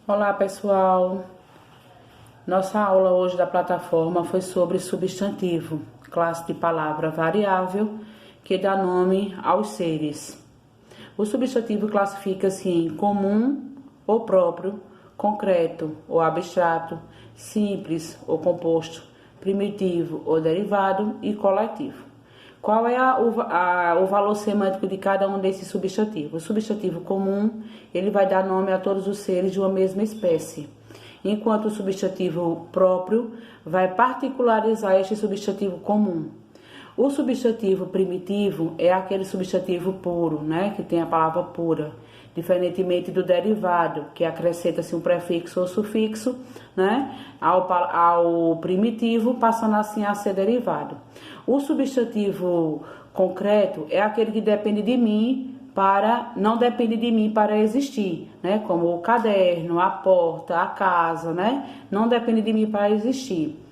Olá pessoal, nossa aula hoje da plataforma foi sobre substantivo, classe de palavra variável que dá nome aos seres. O substantivo classifica-se em comum ou próprio, concreto ou abstrato, simples ou composto, primitivo ou derivado e coletivo. Qual é o valor semântico de cada um desses substantivos? O substantivo comum, ele vai dar nome a todos os seres de uma mesma espécie, enquanto o substantivo próprio vai particularizar este substantivo comum. O substantivo primitivo é aquele substantivo puro, né, que tem a palavra pura, diferentemente do derivado, que acrescenta-se um prefixo ou sufixo, né, ao primitivo, passando assim a ser derivado. O substantivo concreto é aquele que depende de mim não depende de mim para existir, né, como o caderno, a porta, a casa, né, não depende de mim para existir.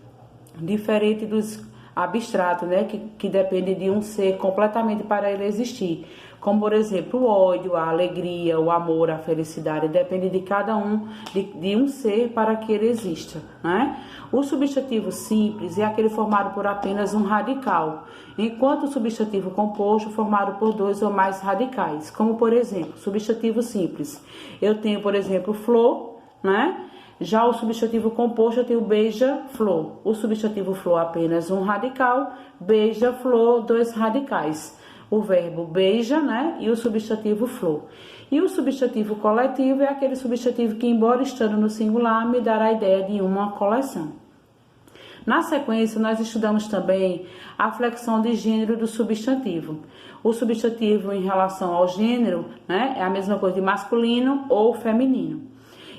Diferente dos abstratos, né, que depende de um ser completamente para ele existir, como por exemplo o ódio, a alegria, o amor, a felicidade, depende de cada um, de um ser para que ele exista, né? O substantivo simples é aquele formado por apenas um radical, enquanto o substantivo composto formado por dois ou mais radicais, como por exemplo, substantivo simples, eu tenho por exemplo flor, né? Já o substantivo composto eu tenho beija-flor. O substantivo flor apenas um radical, beija-flor, dois radicais. O verbo beija, né? E o substantivo flor. E o substantivo coletivo é aquele substantivo que, embora estando no singular, me dará a ideia de uma coleção. Na sequência, nós estudamos também a flexão de gênero do substantivo. O substantivo em relação ao gênero, né? É a mesma coisa de masculino ou feminino.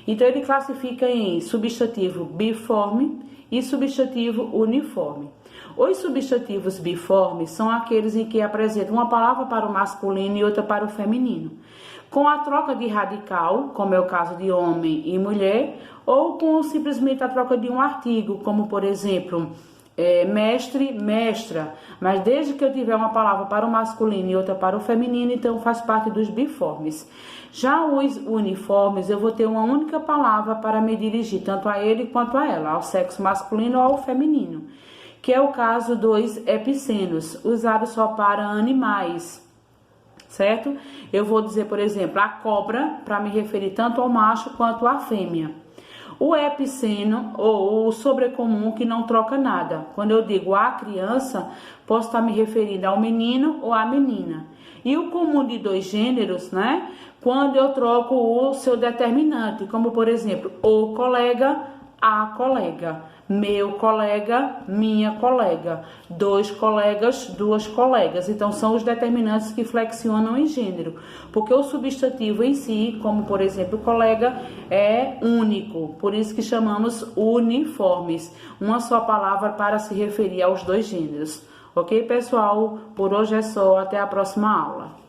Então, ele classifica em substantivo biforme e substantivo uniforme. Os substantivos biformes são aqueles em que apresentam uma palavra para o masculino e outra para o feminino, com a troca de radical, como é o caso de homem e mulher, ou com simplesmente a troca de um artigo, como por exemplo, mestre, mestra, mas desde que eu tiver uma palavra para o masculino e outra para o feminino, então faz parte dos biformes. Já os uniformes, eu vou ter uma única palavra para me dirigir, tanto a ele quanto a ela, ao sexo masculino ou ao feminino, que é o caso dos epicenos, usados só para animais, certo? Eu vou dizer, por exemplo, a cobra, para me referir tanto ao macho quanto à fêmea. O epiceno ou o sobrecomum que não troca nada. Quando eu digo a criança, posso estar me referindo ao menino ou à menina. E o comum de dois gêneros, né? Quando eu troco o seu determinante, como por exemplo, o colega, a colega, meu colega, minha colega, dois colegas, duas colegas. Então, são os determinantes que flexionam em gênero, porque o substantivo em si, como por exemplo, colega, é único, por isso que chamamos uniformes, uma só palavra para se referir aos dois gêneros. Ok, pessoal? Por hoje é só, até a próxima aula.